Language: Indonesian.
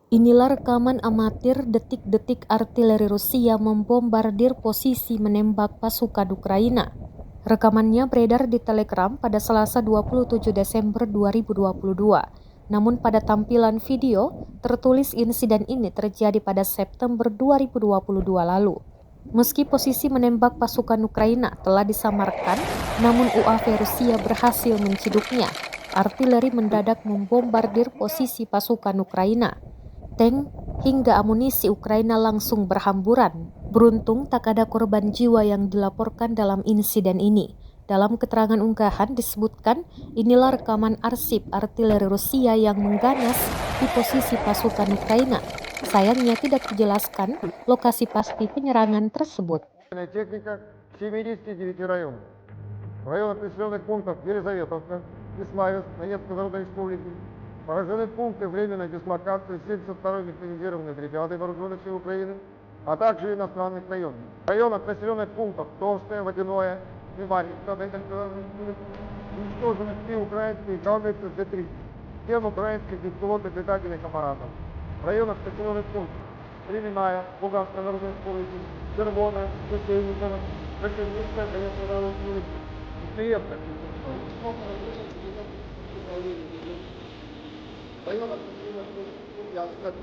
Inilah rekaman amatir detik-detik artileri Rusia membombardir posisi menembak pasukan Ukraina. Rekamannya beredar di Telegram pada Selasa 27 Desember 2022. Namun pada tampilan video, tertulis insiden ini terjadi pada September 2022 lalu. Meski posisi menembak pasukan Ukraina telah disamarkan, namun UAV Rusia berhasil menciduknya. Artileri mendadak membombardir posisi pasukan Ukraina. Tank hingga amunisi Ukraina langsung berhamburan. Beruntung tak ada korban jiwa yang dilaporkan dalam insiden ini. Dalam keterangan unggahan disebutkan, inilah rekaman arsip artileri Rusia yang mengganas di posisi pasukan Ukraina. Sayangnya tidak dijelaskan lokasi pasti penyerangan tersebut. Техника 79 районов. В районах населенных пунктов Елизаветовка, Исмаилов, Донецкой Народной Республики. Поражены пункты временной дислокации 72-й механизированной бригады Вооруженных сил Украины, а также иностранных районов. В районах населенных пунктов Толстое, Водяное, Вимарьевка, уничтожены все украинские гаубицы Т-3, 7 украинских беспилотных летательных аппаратов. В районах населенных пунктов Временная, Луганская Народная Республика, Червона, Гусейникова, Ракетинская, Донецкая Народная Республика, Киевка. Районах населенных пунктов Янска,